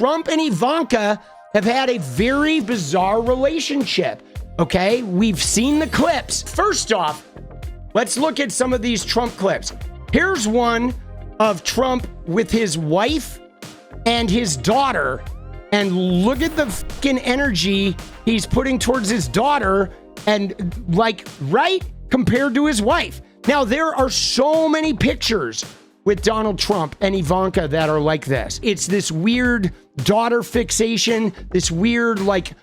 Trump and Ivanka have had a very bizarre relationship. Okay, we've seen the clips. First off, let's look at some of these Trump clips. Here's one of Trump with his wife and his daughter. And look at the fucking energy he's putting towards his daughter and like, right, compared to his wife. Now, there are so many pictures with Donald Trump and Ivanka that are like this. It's this weird daughter fixation, this weird, like,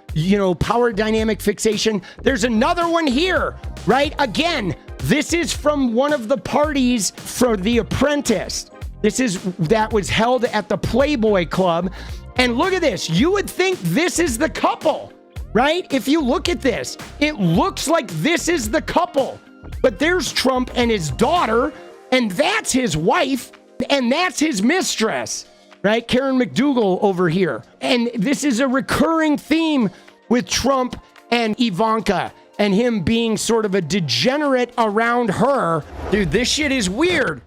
power dynamic fixation. There's another one here, right? Again, this is from one of the parties for The Apprentice. That was held at the Playboy Club. And look at this. You would think this is the couple, right? If you look at this, it looks like this is the couple. But there's Trump and his daughter, and that's his wife, and that's his mistress, right? Karen McDougal over here. And this is a recurring theme with Trump and Ivanka and him being sort of a degenerate around her. Dude, this shit is weird.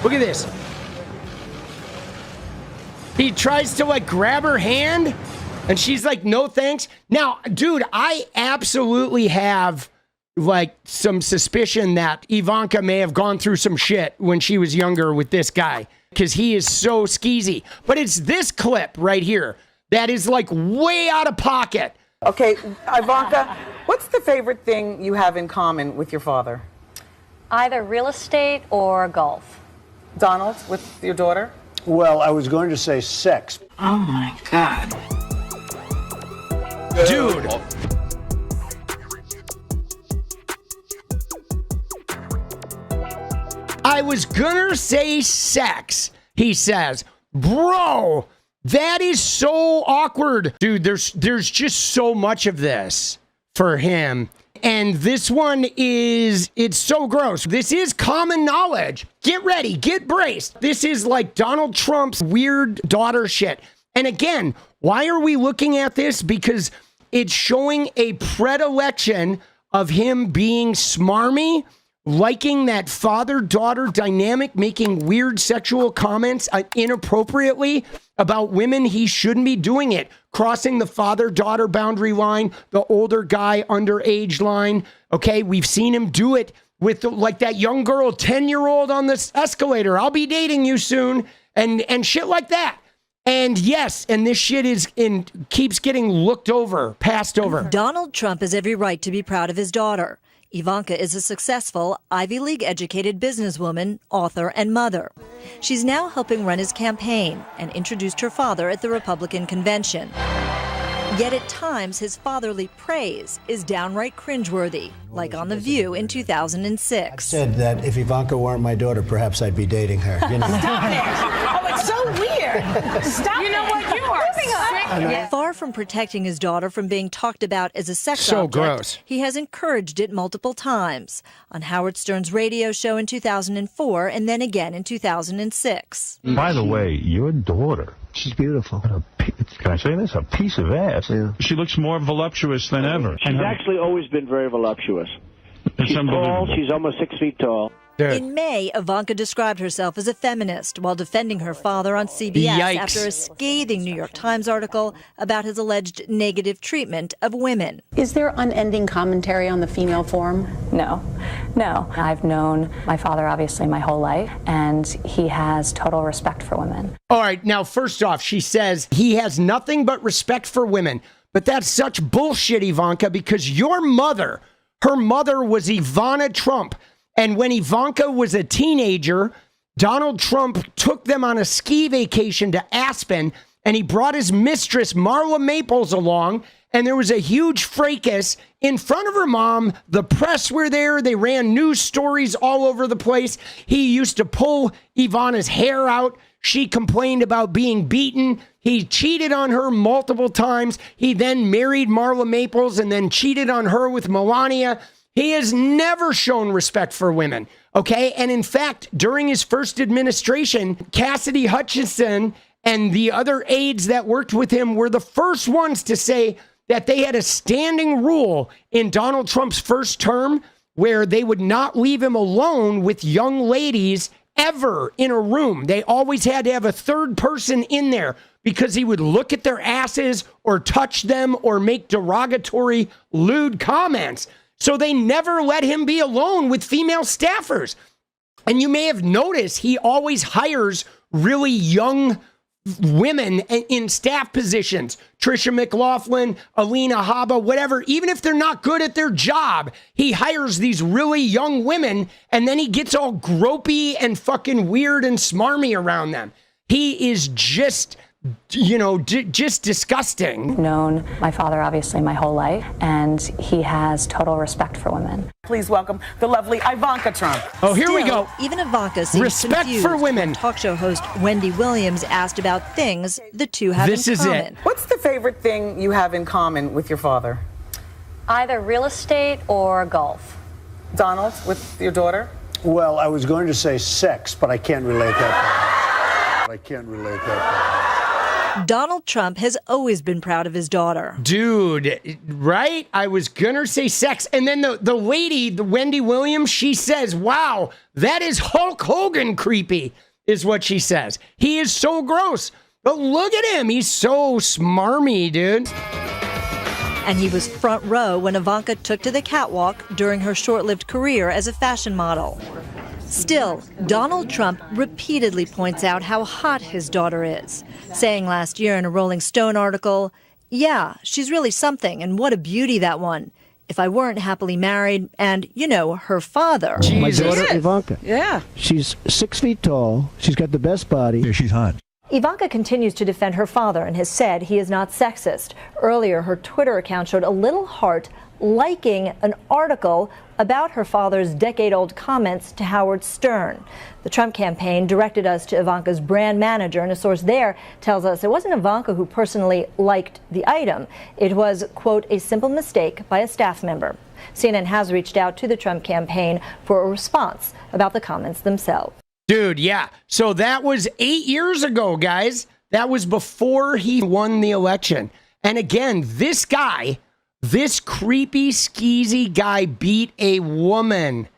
Look at this. He tries to like grab her hand and she's like, no thanks. Now, dude, I absolutely have like some suspicion that Ivanka may have gone through some shit when she was younger with this guy because he is so skeezy. But it's this clip right here that is like way out of pocket. Okay, Ivanka, what's the favorite thing you have in common with your father? Either real estate or golf. Donald, with your daughter? Well, I was going to say sex. Oh my God. Dude. I was gonna say sex, he says. Bro, that is so awkward. Dude, there's just so much of this for him. And this one it's so gross. This is common knowledge. Get ready, get braced. This is like Donald Trump's weird daughter shit. And again, why are we looking at this? Because it's showing a predilection of him being smarmy, liking that father-daughter dynamic, making weird sexual comments inappropriately about women. He shouldn't be doing it. Crossing the father-daughter boundary line, the older guy underage line. Okay, we've seen him do it with like that young girl, 10-year-old on this escalator. I'll be dating you soon, and shit like that. And yes, and this shit keeps getting looked over, passed over. Donald Trump has every right to be proud of his daughter. Ivanka is a successful, Ivy League-educated businesswoman, author, and mother. She's now helping run his campaign and introduced her father at the Republican convention. Yet at times, his fatherly praise is downright cringeworthy, like on The View in 2006. I said that if Ivanka weren't my daughter, perhaps I'd be dating her. You know? Stop it! Oh, it's so weird. Stop You know what? You are sick. Far from protecting his daughter from being talked about as a sex So object, gross. he has encouraged it multiple times on Howard Stern's radio show in 2004 and then again in 2006. By the way, your daughter, She's beautiful. can I say this? A piece of ass. Yeah. She looks more voluptuous than ever. She's actually always been very voluptuous. It's She's unbelievable. tall. She's almost 6 feet tall. Dude. In May, Ivanka described herself as a feminist while defending her father on CBS Yikes. after a scathing New York Times article about his alleged negative treatment of women. Is there unending commentary on the female form? No. I've known my father, obviously, my whole life, and he has total respect for women. All right, now, first off, she says he has nothing but respect for women. But that's such bullshit, Ivanka, because your mother, her mother was Ivana Trump. And when Ivanka was a teenager, Donald Trump took them on a ski vacation to Aspen, and he brought his mistress, Marla Maples, along, and there was a huge fracas in front of her mom. The press were there. They ran news stories all over the place. He used to pull Ivana's hair out. She complained about being beaten. He cheated on her multiple times. He then married Marla Maples and then cheated on her with Melania. He has never shown respect for women, okay? And in fact, during his first administration, Cassidy Hutchinson and the other aides that worked with him were the first ones to say that they had a standing rule in Donald Trump's first term where they would not leave him alone with young ladies ever in a room. They always had to have a third person in there because he would look at their asses or touch them or make derogatory, lewd comments. So they never let him be alone with female staffers. And you may have noticed he always hires really young women in staff positions. Trisha McLaughlin, Alina Habba, whatever. Even if they're not good at their job, he hires these really young women and then he gets all gropey and fucking weird and smarmy around them. He is just, just disgusting. Known my father obviously my whole life, and he has total respect for women. Please welcome the lovely Ivanka Trump. Oh, here we go. Even Ivanka seems Respect confused for women. when talk show host Wendy Williams asked about things the two have This in is common. it. What's the favorite thing you have in common with your father? Either real estate or golf. Donald, with your daughter? Well, I was going to say sex, but I can't relate that. Donald Trump has always been proud of his daughter. Dude, right? I was gonna say sex. And then the lady, the Wendy Williams, she says, wow, that is Hulk Hogan creepy, is what she says. He is so gross. But look at him. He's so smarmy, dude. And he was front row when Ivanka took to the catwalk during her short-lived career as a fashion model. Still, Donald Trump repeatedly points out how hot his daughter is, saying last year in a Rolling Stone article, "Yeah, she's really something, and what a beauty, that one. If I weren't happily married and, her father." My daughter, Ivanka. Yeah. She's 6 feet tall. She's got the best body. Yeah, she's hot. Ivanka continues to defend her father and has said he is not sexist. Earlier, her Twitter account showed a little heart liking an article about her father's decade-old comments to Howard Stern. The Trump campaign directed us to Ivanka's brand manager, and a source there tells us it wasn't Ivanka who personally liked the item. It was, quote, a simple mistake by a staff member. CNN has reached out to the Trump campaign for a response about the comments themselves. Dude, yeah. So that was 8 years ago, guys. That was before he won the election. And again, this guy, this creepy, skeezy guy beat a woman,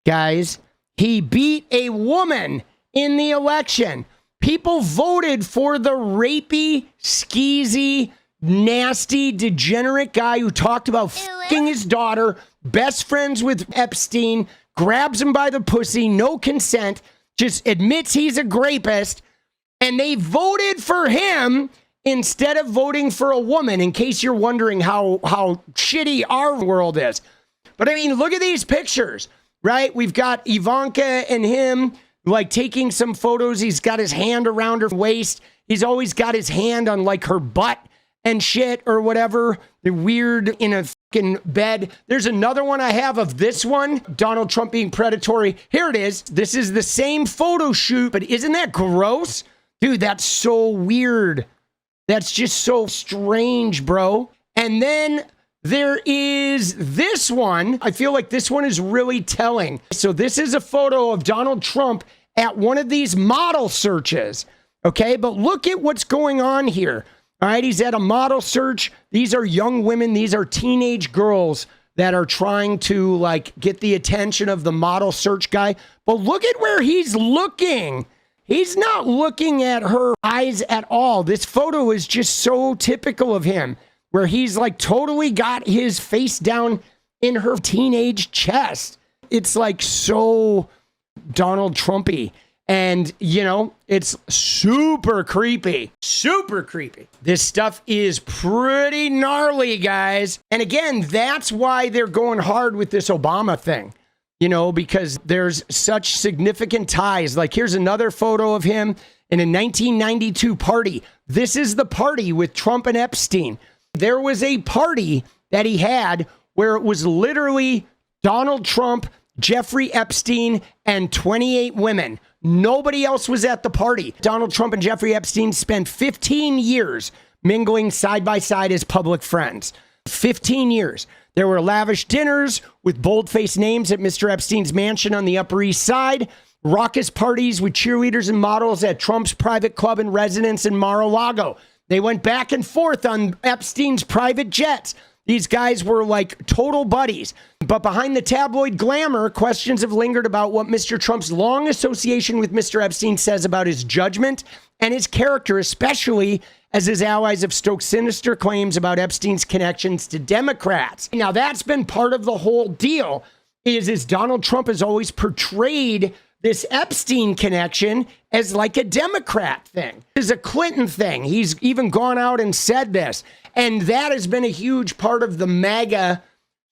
guys. He beat a woman in the election. People voted for the rapey, skeezy, nasty, degenerate guy who talked about fucking his daughter, best friends with Epstein, grabs him by the pussy, no consent, just admits he's a rapist, and they voted for him instead of voting for a woman, in case you're wondering how shitty our world is. But I mean, look at these pictures, right? We've got Ivanka and him like taking some photos. He's got his hand around her waist. He's always got his hand on like her butt and shit or whatever. They're weird in a fucking bed. There's another one I have of this one, Donald Trump being predatory. Here it is. This is the same photo shoot, but isn't that gross? Dude, that's so weird. That's just so strange, bro. And then there is this one. I feel like this one is really telling. So this is a photo of Donald Trump at one of these model searches. Okay, but look at what's going on here. All right, he's at a model search. These are young women. These are teenage girls that are trying to like get the attention of the model search guy. But look at where he's looking. He's not looking at her eyes at all. This photo is just so typical of him, where he's like totally got his face down in her teenage chest. It's like so Donald Trumpy. And, it's super creepy. Super creepy. This stuff is pretty gnarly, guys. And again, that's why they're going hard with this Obama thing. Because there's such significant ties. Like, here's another photo of him in a 1992 party. This is the party with Trump and Epstein. There was a party that he had where it was literally Donald Trump, Jeffrey Epstein, and 28 women. Nobody else was at the party. Donald Trump and Jeffrey Epstein spent 15 years mingling side by side as public friends. 15 years. There were lavish dinners with bold-faced names at Mr. Epstein's mansion on the Upper East Side, raucous parties with cheerleaders and models at Trump's private club and residence in Mar-a-Lago. They went back and forth on Epstein's private jets. These guys were like total buddies. But behind the tabloid glamour, questions have lingered about what Mr. Trump's long association with Mr. Epstein says about his judgment and his character, especially as his allies have stoked sinister claims about Epstein's connections to Democrats. Now, that's been part of the whole deal, is Donald Trump has always portrayed this Epstein connection as like a Democrat thing. It's a Clinton thing. He's even gone out and said this. And that has been a huge part of the MAGA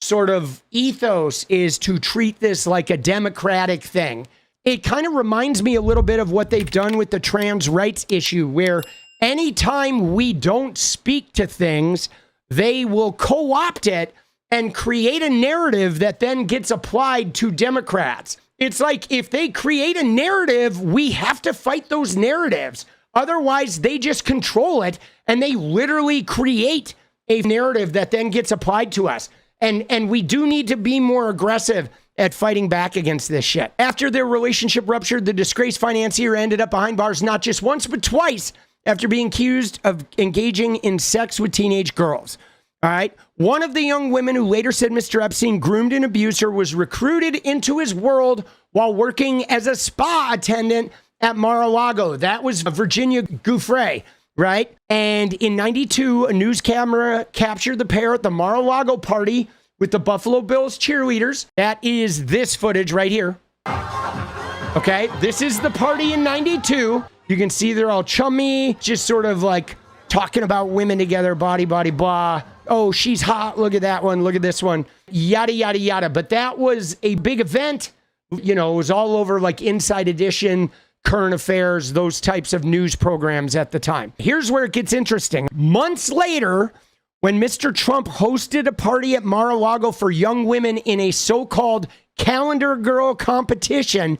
sort of ethos, is to treat this like a Democratic thing. It kind of reminds me a little bit of what they've done with the trans rights issue, where anytime we don't speak to things, they will co-opt it and create a narrative that then gets applied to Democrats. It's like if they create a narrative, we have to fight those narratives. Otherwise, they just control it and they literally create a narrative that then gets applied to us. And we do need to be more aggressive at fighting back against this shit. After their relationship ruptured, the disgraced financier ended up behind bars not just once, but twice after being accused of engaging in sex with teenage girls. All right. One of the young women who later said Mr. Epstein groomed and abused her was recruited into his world while working as a spa attendant at Mar-a-Lago. That was Virginia Giuffre, right? And in 92, a news camera captured the pair at the Mar-a-Lago party with the Buffalo Bills cheerleaders. That is this footage right here. Okay, this is the party in 92. You can see they're all chummy, just sort of like talking about women together, body, blah. Oh, she's hot. Look at that one. Look at this one. Yada, yada, yada. But that was a big event. You know, it was all over like Inside Edition, Current Affairs, those types of news programs at the time. Here's where it gets interesting. Months later, when Mr. Trump hosted a party at Mar-a-Lago for young women in a so-called calendar girl competition,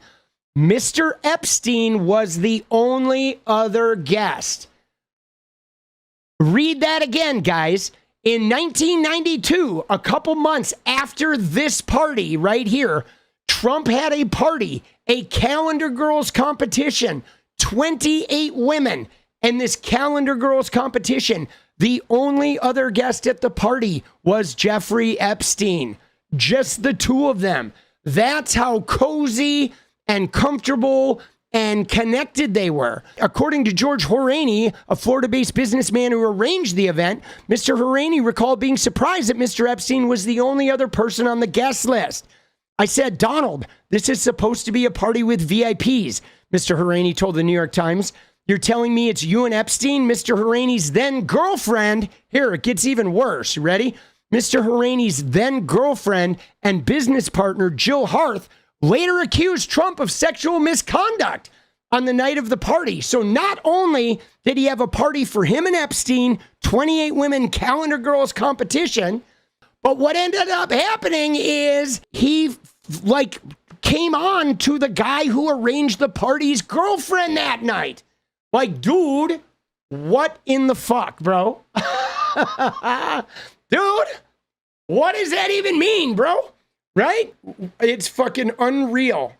Mr. Epstein was the only other guest. Read that again, guys. In 1992, a couple months after this party right here, Trump had a party, a calendar girls competition, 28 women. And this calendar girls competition, the only other guest at the party was Jeffrey Epstein. Just the two of them. That's how cozy and comfortable and connected they were. According to George Horaney, a Florida-based businessman who arranged the event, Mr. Horaney recalled being surprised that Mr. Epstein was the only other person on the guest list. I said, Donald, this is supposed to be a party with VIPs, Mr. Horaney told the New York Times. You're telling me it's you and Epstein? Mr. Horaney's then girlfriend, here, it gets even worse, ready? Mr. Horaney's then girlfriend and business partner, Jill Harth, later accused Trump of sexual misconduct on the night of the party. So not only did he have a party for him and Epstein, 28 women calendar girls competition, but what ended up happening is he came on to the guy who arranged the party's girlfriend that night. Like, dude, what in the fuck, bro? Dude, what does that even mean, bro? Right? It's fucking unreal.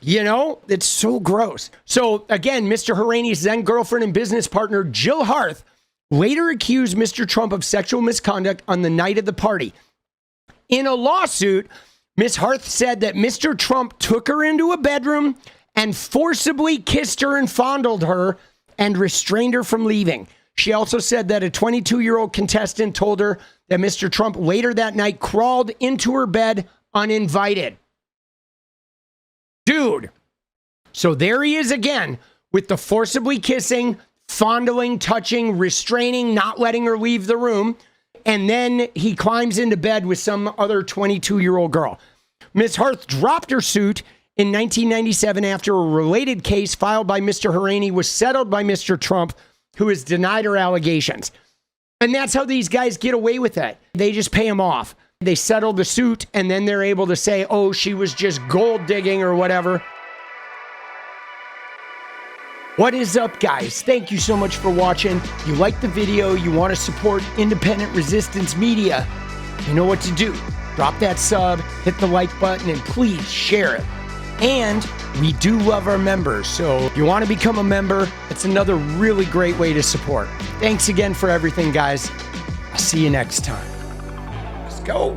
You know, it's so gross. So again, Mr. Horaney's then girlfriend and business partner, Jill Harth, later accused Mr. Trump of sexual misconduct on the night of the party. In a lawsuit, Ms. Harth said that Mr. Trump took her into a bedroom and forcibly kissed her and fondled her and restrained her from leaving. She also said that a 22-year-old contestant told her that Mr. Trump later that night crawled into her bed uninvited. Dude. So there he is again with the forcibly kissing, fondling, touching, restraining, not letting her leave the room. And then he climbs into bed with some other 22-year-old girl. Ms. Harth dropped her suit in 1997 after a related case filed by Mr. Horaney was settled by Mr. Trump, who has denied her allegations. And that's how these guys get away with it. They just pay him off. They settle the suit, and then they're able to say, oh, she was just gold digging or whatever. What is up, guys? Thank you so much for watching. You like the video, you want to support independent resistance media, you know what to do. Drop that sub, hit the like button, and please share it. And we do love our members, so if you want to become a member, it's another really great way to support. Thanks again for everything, guys. I'll see see you next time. Let's go.